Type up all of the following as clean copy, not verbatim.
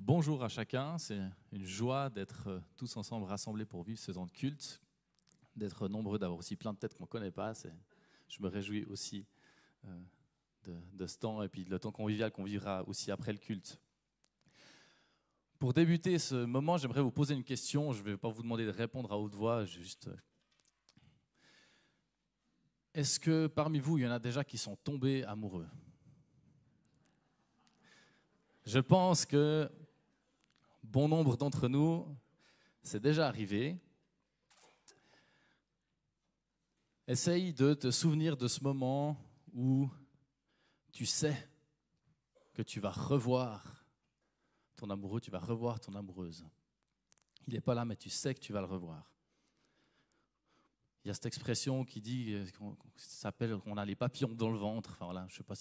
Bonjour à chacun, c'est une joie d'être tous ensemble rassemblés pour vivre ce temps de culte, d'être nombreux, d'avoir aussi plein de têtes qu'on ne connaît pas. Je me réjouis aussi de ce temps et puis le temps convivial qu'on vivra aussi après le culte. Pour débuter ce moment, j'aimerais vous poser une question. Je ne vais pas vous demander de répondre à haute voix, juste... Est-ce que parmi vous, il y en a déjà qui sont tombés amoureux ? Je pense que bon nombre d'entre nous, c'est déjà arrivé. Essaye de te souvenir de ce moment où tu sais que tu vas revoir ton amoureux, tu vas revoir ton amoureuse. Il n'est pas là, mais tu sais que tu vas le revoir. Il y a cette expression qui dit, qu'on a les papillons dans le ventre. Enfin voilà, je ne sais pas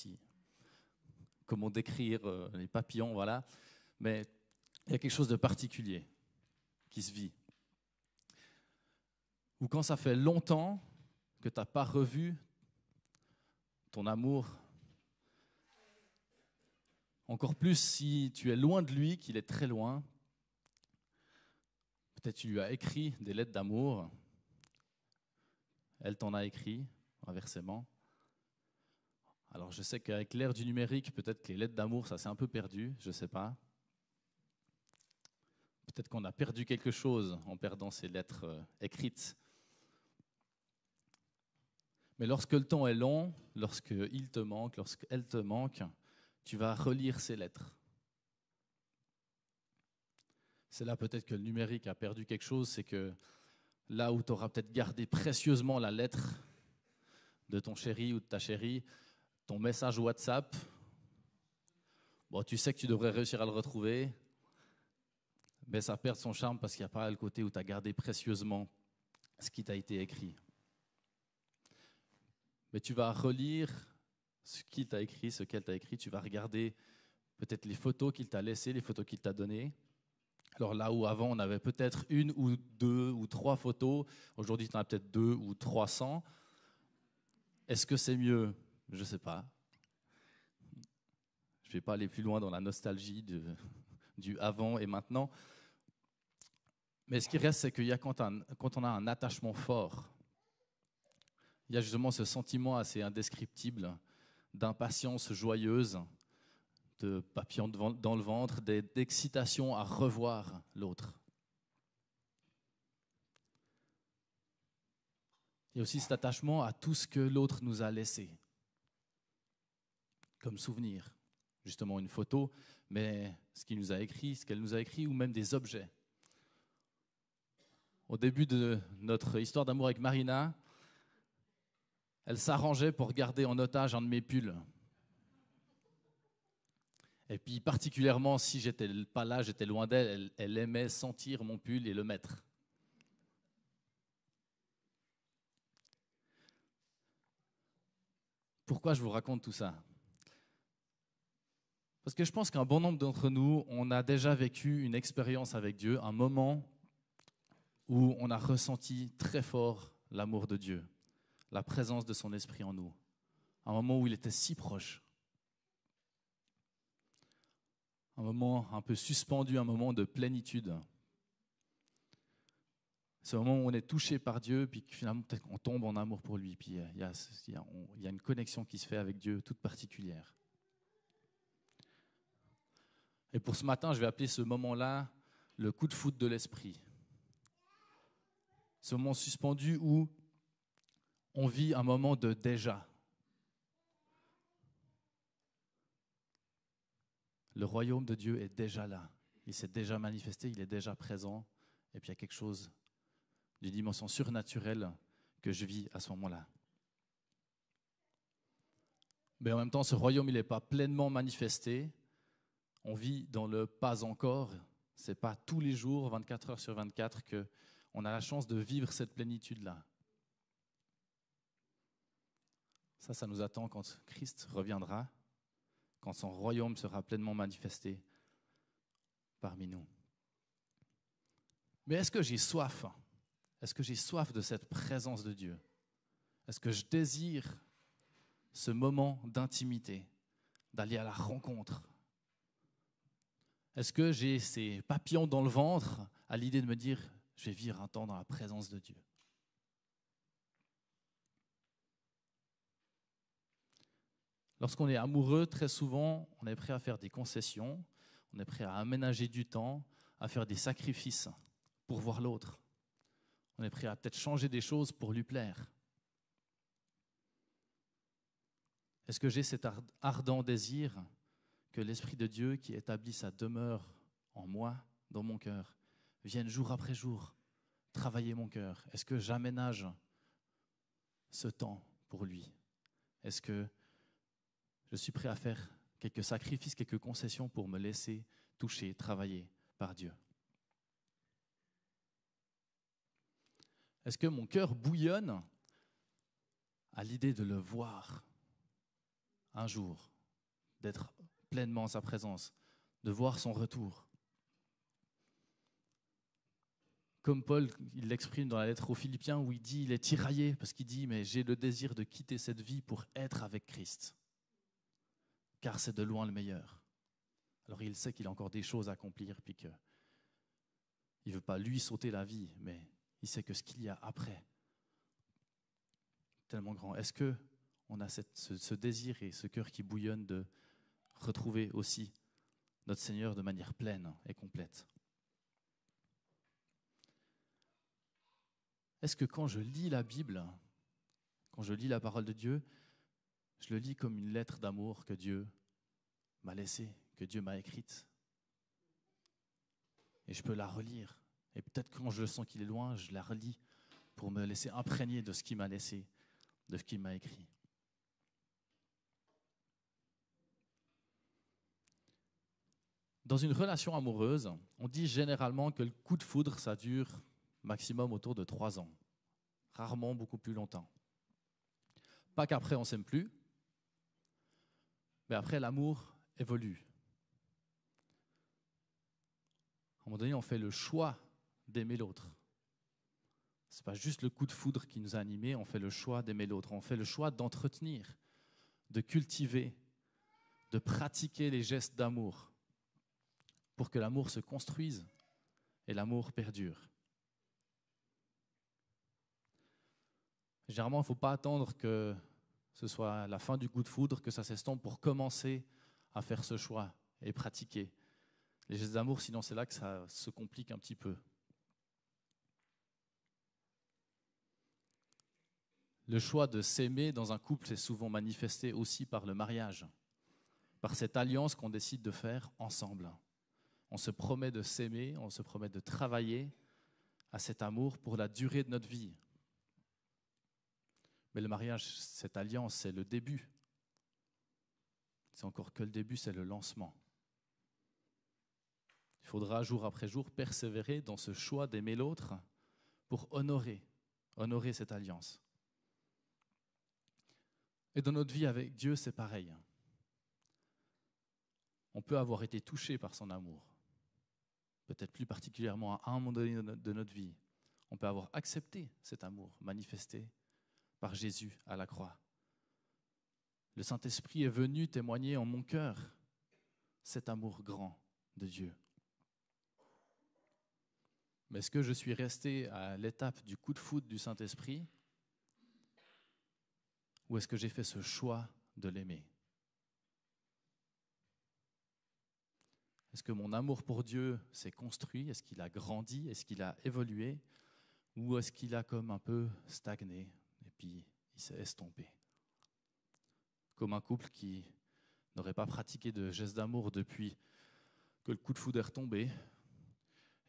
comment décrire les papillons, voilà. Mais il y a quelque chose de particulier qui se vit. Ou quand ça fait longtemps que tu n'as pas revu ton amour, encore plus si tu es loin de lui, qu'il est très loin, peut-être tu lui as écrit des lettres d'amour, elle t'en a écrit, inversement. Alors je sais qu'avec l'ère du numérique, peut-être que les lettres d'amour, ça s'est un peu perdu, je ne sais pas. Peut-être qu'on a perdu quelque chose en perdant ces lettres écrites. Mais lorsque le temps est long, lorsqu'il te manque, lorsqu'elle te manque, tu vas relire ces lettres. C'est là peut-être que le numérique a perdu quelque chose, c'est que là où tu auras peut-être gardé précieusement la lettre de ton chéri ou de ta chérie, ton message WhatsApp, bon, tu sais que tu devrais réussir à le retrouver, mais ça perd son charme parce qu'il n'y a pas le côté où tu as gardé précieusement ce qui t'a été écrit. Mais tu vas relire ce qu'il t'a écrit, ce qu'elle t'a écrit, tu vas regarder peut-être les photos qu'il t'a laissées, les photos qu'il t'a données. Alors là où avant on avait peut-être une ou deux ou trois photos, aujourd'hui tu en as peut-être 200 ou 300. Est-ce que c'est mieux ? Je ne sais pas. Je ne vais pas aller plus loin dans la nostalgie du avant et maintenant. Mais ce qui reste, c'est qu'il y a quand on a un attachement fort, il y a justement ce sentiment assez indescriptible d'impatience joyeuse, de papillons dans le ventre, d'excitation à revoir l'autre. Il y a aussi cet attachement à tout ce que l'autre nous a laissé, comme souvenir. Justement une photo, mais ce qu'il nous a écrit, ce qu'elle nous a écrit, ou même des objets. Au début de notre histoire d'amour avec Marina, elle s'arrangeait pour garder en otage un de mes pulls. Et puis particulièrement, si j'étais pas là, j'étais loin d'elle, elle aimait sentir mon pull et le mettre. Pourquoi je vous raconte tout ça ? Parce que je pense qu'un bon nombre d'entre nous, on a déjà vécu une expérience avec Dieu, un moment où on a ressenti très fort l'amour de Dieu, la présence de son esprit en nous, un moment où il était si proche. Un moment un peu suspendu, un moment de plénitude. C'est un moment où on est touché par Dieu, puis finalement peut-être qu'on tombe en amour pour lui, puis il y a une connexion qui se fait avec Dieu toute particulière. Et pour ce matin, je vais appeler ce moment-là le coup de foudre de l'esprit. Ce moment suspendu où on vit un moment de déjà. Le royaume de Dieu est déjà là. Il s'est déjà manifesté, il est déjà présent. Et puis il y a quelque chose d'une dimension surnaturelle que je vis à ce moment-là. Mais en même temps, ce royaume, il n'est pas pleinement manifesté. On vit dans le pas encore. Ce n'est pas tous les jours, 24 heures sur 24, qu'on a la chance de vivre cette plénitude-là. Ça nous attend quand Christ reviendra, quand son royaume sera pleinement manifesté parmi nous. Mais est-ce que j'ai soif ? Est-ce que j'ai soif de cette présence de Dieu ? Est-ce que je désire ce moment d'intimité, d'aller à la rencontre ? Est-ce que j'ai ces papillons dans le ventre à l'idée de me dire, je vais vivre un temps dans la présence de Dieu? Lorsqu'on est amoureux, très souvent, on est prêt à faire des concessions, on est prêt à aménager du temps, à faire des sacrifices pour voir l'autre. On est prêt à peut-être changer des choses pour lui plaire. Est-ce que j'ai cet ardent désir que l'Esprit de Dieu qui établit sa demeure en moi, dans mon cœur, vienne jour après jour travailler mon cœur? Est-ce que j'aménage ce temps pour lui? Est-ce que je suis prêt à faire quelques sacrifices, quelques concessions pour me laisser toucher, travailler par Dieu? Est-ce que mon cœur bouillonne à l'idée de le voir un jour, d'être pleinement en sa présence, de voir son retour? Comme Paul, il l'exprime dans la lettre aux Philippiens où il dit, il est tiraillé parce qu'il dit, mais j'ai le désir de quitter cette vie pour être avec Christ, car c'est de loin le meilleur. Alors il sait qu'il a encore des choses à accomplir, puis qu'il ne veut pas lui sauter la vie, mais il sait que ce qu'il y a après, tellement grand. Est-ce qu'on a ce désir et ce cœur qui bouillonne de retrouver aussi notre Seigneur de manière pleine et complète? Est-ce que quand je lis la Bible, quand je lis la parole de Dieu, je le lis comme une lettre d'amour que Dieu m'a laissée, que Dieu m'a écrite? Et je peux la relire. Et peut-être quand je sens qu'il est loin, je la relis pour me laisser imprégner de ce qu'il m'a laissé, de ce qu'il m'a écrit. Dans une relation amoureuse, on dit généralement que le coup de foudre, ça dure maximum autour de 3 ans. Rarement beaucoup plus longtemps. Pas qu'après on ne s'aime plus, mais après l'amour évolue. À un moment donné, on fait le choix d'aimer l'autre. Ce n'est pas juste le coup de foudre qui nous a animés, on fait le choix d'aimer l'autre. On fait le choix d'entretenir, de cultiver, de pratiquer les gestes d'amour pour que l'amour se construise et l'amour perdure. Généralement, il ne faut pas attendre que ce soit la fin du coup de foudre, que ça s'estompe pour commencer à faire ce choix et pratiquer les gestes d'amour, sinon c'est là que ça se complique un petit peu. Le choix de s'aimer dans un couple est souvent manifesté aussi par le mariage, par cette alliance qu'on décide de faire ensemble. On se promet de s'aimer, on se promet de travailler à cet amour pour la durée de notre vie. Mais le mariage, cette alliance, c'est le début. C'est encore que le début, c'est le lancement. Il faudra jour après jour persévérer dans ce choix d'aimer l'autre pour honorer cette alliance. Et dans notre vie avec Dieu, c'est pareil. On peut avoir été touché par son amour, peut-être plus particulièrement à un moment donné de notre vie. On peut avoir accepté cet amour manifesté par Jésus à la croix. Le Saint-Esprit est venu témoigner en mon cœur cet amour grand de Dieu. Mais est-ce que je suis resté à l'étape du coup de foudre du Saint-Esprit ou est-ce que j'ai fait ce choix de l'aimer? Est-ce que mon amour pour Dieu s'est construit? Est-ce qu'il a grandi? Est-ce qu'il a évolué? Ou est-ce qu'il a comme un peu stagné et puis il s'est estompé? Comme un couple qui n'aurait pas pratiqué de gestes d'amour depuis que le coup de foudre est retombé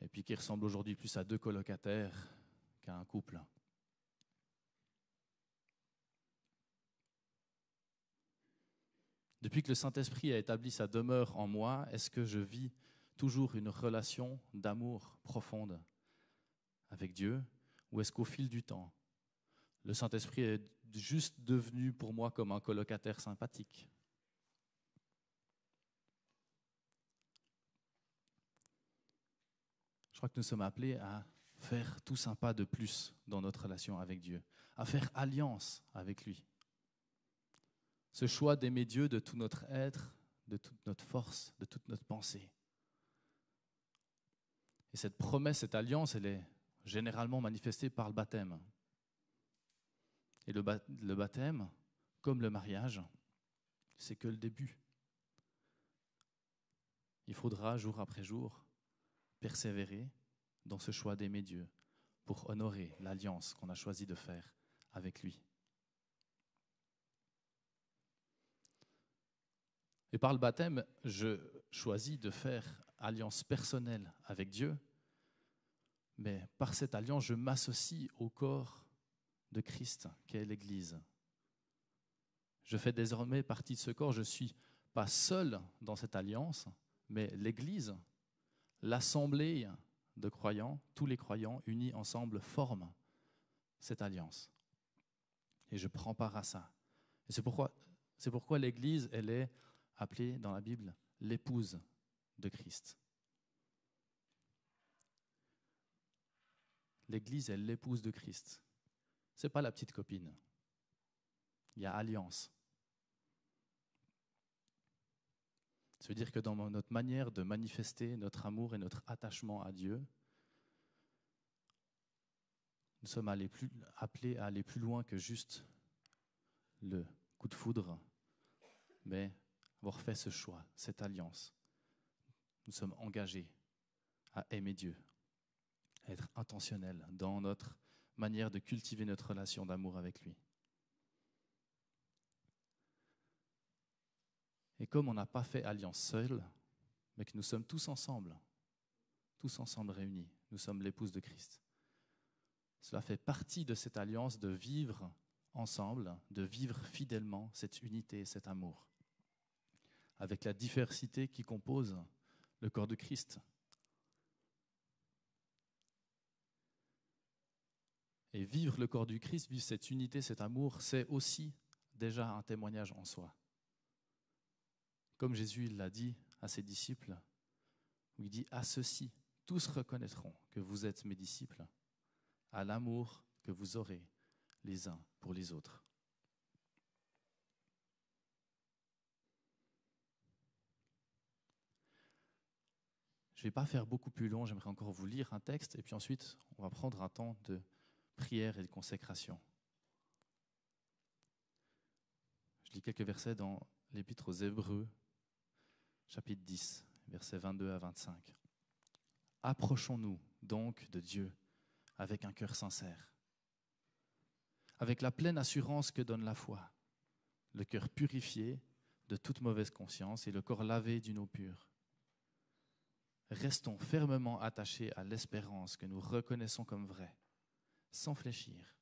et puis qui ressemble aujourd'hui plus à 2 colocataires qu'à un couple. Depuis que le Saint-Esprit a établi sa demeure en moi, est-ce que je vis toujours une relation d'amour profonde avec Dieu? Ou est-ce qu'au fil du temps, le Saint-Esprit est juste devenu pour moi comme un colocataire sympathique? Je crois que nous sommes appelés à faire tous un pas de plus dans notre relation avec Dieu, à faire alliance avec lui. Ce choix d'aimer Dieu de tout notre être, de toute notre force, de toute notre pensée. Et cette promesse, cette alliance, elle est généralement manifestée par le baptême. Et le baptême, comme le mariage, c'est que le début. Il faudra, jour après jour, persévérer dans ce choix d'aimer Dieu pour honorer l'alliance qu'on a choisi de faire avec lui. Et par le baptême, je choisis de faire alliance personnelle avec Dieu, mais par cette alliance, je m'associe au corps de Christ, qu'est l'Église. Je fais désormais partie de ce corps, je ne suis pas seul dans cette alliance, mais l'Église, l'assemblée de croyants, tous les croyants unis ensemble forment cette alliance. Et je prends part à ça. Et c'est pourquoi l'Église, elle est appelée dans la Bible l'épouse de Christ. L'Église est l'épouse de Christ. Ce n'est pas la petite copine. Il y a alliance. Ça veut dire que dans notre manière de manifester notre amour et notre attachement à Dieu, nous sommes appelés à aller plus loin que juste le coup de foudre, mais avoir fait ce choix, cette alliance. Nous sommes engagés à aimer Dieu, à être intentionnels dans notre manière de cultiver notre relation d'amour avec lui. Et comme on n'a pas fait alliance seul, mais que nous sommes tous ensemble réunis, nous sommes l'épouse de Christ. Cela fait partie de cette alliance de vivre ensemble, de vivre fidèlement cette unité et cet amour, avec la diversité qui compose le corps de Christ. Et vivre le corps du Christ, vivre cette unité, cet amour, c'est aussi déjà un témoignage en soi. Comme Jésus l'a dit à ses disciples, où il dit « À ceux-ci, tous reconnaîtront que vous êtes mes disciples, à l'amour que vous aurez les uns pour les autres. » Je ne vais pas faire beaucoup plus long, j'aimerais encore vous lire un texte, et puis ensuite, on va prendre un temps de prière et de consécration. Je lis quelques versets dans l'Épître aux Hébreux, chapitre 10, versets 22 à 25. « Approchons-nous donc de Dieu avec un cœur sincère, avec la pleine assurance que donne la foi, le cœur purifié de toute mauvaise conscience et le corps lavé d'une eau pure. Restons fermement attachés à l'espérance que nous reconnaissons comme vraie, sans fléchir,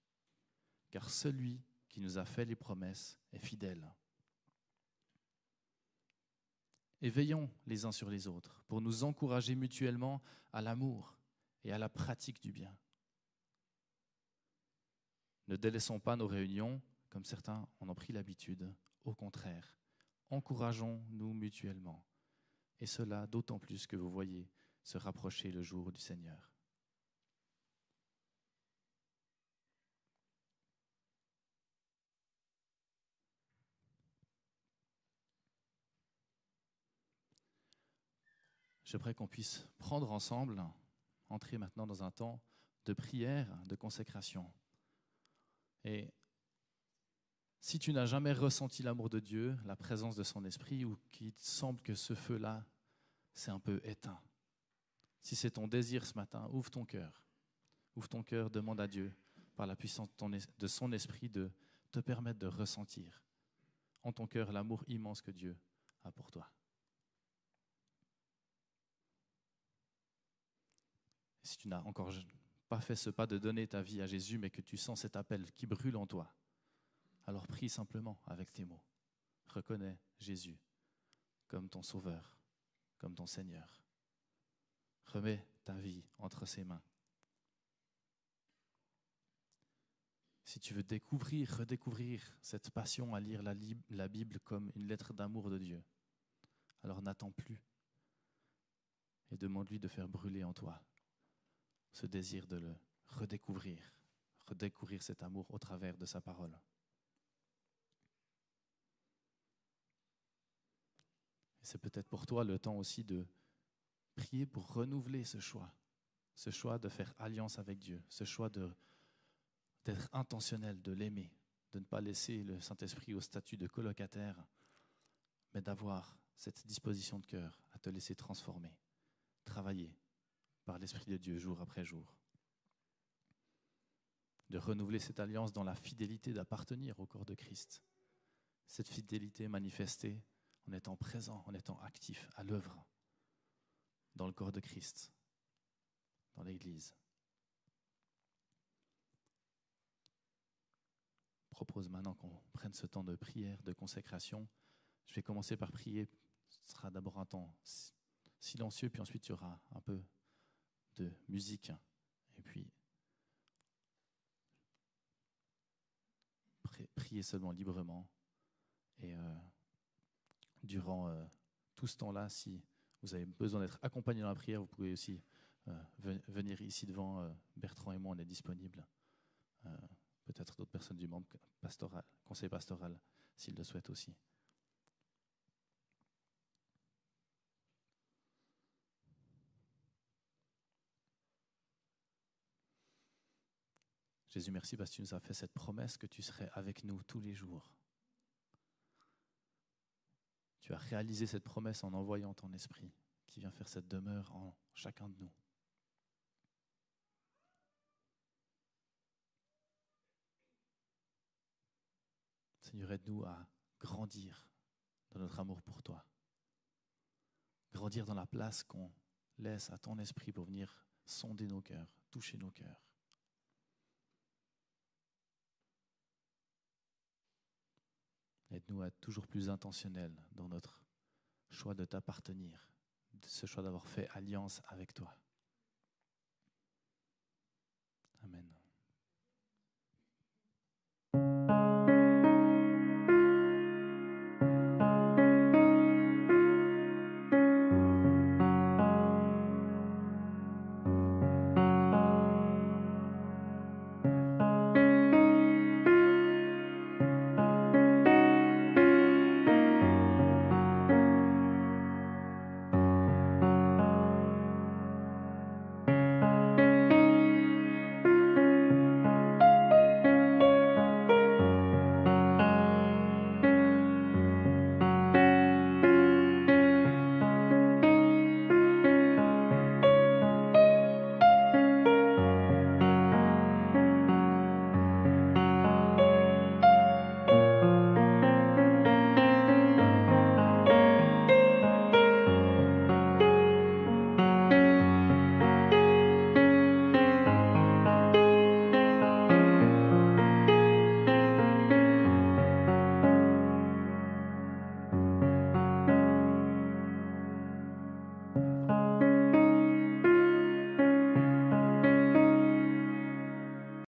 car celui qui nous a fait les promesses est fidèle. Et veillons les uns sur les autres pour nous encourager mutuellement à l'amour et à la pratique du bien. Ne délaissons pas nos réunions comme certains en ont pris l'habitude. Au contraire, encourageons-nous mutuellement. Et cela d'autant plus que vous voyez se rapprocher le jour du Seigneur. » J'aimerais qu'on puisse prendre ensemble, entrer maintenant dans un temps de prière, de consécration. Et si tu n'as jamais ressenti l'amour de Dieu, la présence de son esprit, ou qu'il te semble que ce feu-là, c'est un peu éteint, si c'est ton désir ce matin, ouvre ton cœur, demande à Dieu, par la puissance de son esprit, de te permettre de ressentir en ton cœur l'amour immense que Dieu a pour toi. Si tu n'as encore pas fait ce pas de donner ta vie à Jésus, mais que tu sens cet appel qui brûle en toi, alors prie simplement avec tes mots. Reconnais Jésus comme ton Sauveur, comme ton Seigneur. Remets ta vie entre ses mains. Si tu veux redécouvrir cette passion à lire la Bible comme une lettre d'amour de Dieu, alors n'attends plus et demande-lui de faire brûler en toi ce désir de le redécouvrir cet amour au travers de sa parole. Et c'est peut-être pour toi le temps aussi de prier pour renouveler ce choix ce choix de faire alliance avec Dieu, ce choix d'être intentionnel, de l'aimer, de ne pas laisser le Saint-Esprit au statut de colocataire, mais d'avoir cette disposition de cœur à te laisser transformer, travailler par l'Esprit de Dieu jour après jour. De renouveler cette alliance dans la fidélité d'appartenir au corps de Christ. Cette fidélité manifestée en étant présent, en étant actif, à l'œuvre, dans le corps de Christ, dans l'Église. Je propose maintenant qu'on prenne ce temps de prière, de consécration. Je vais commencer par prier. Ce sera d'abord un temps silencieux, puis ensuite il y aura un peu de musique. Et puis, prier seulement librement. Et durant tout ce temps-là, si vous avez besoin d'être accompagné dans la prière, vous pouvez aussi venir ici devant. Bertrand et moi, on est disponibles. Peut-être d'autres personnes du membre pastoral, conseil pastoral, s'ils le souhaitent aussi. Jésus, merci parce que tu nous as fait cette promesse que tu serais avec nous tous les jours. Tu as réalisé cette promesse en envoyant ton esprit qui vient faire cette demeure en chacun de nous. Seigneur, aide-nous à grandir dans notre amour pour toi. Grandir dans la place qu'on laisse à ton esprit pour venir sonder nos cœurs, toucher nos cœurs. Aide-nous à être toujours plus intentionnels dans notre choix de t'appartenir, ce choix d'avoir fait alliance avec toi.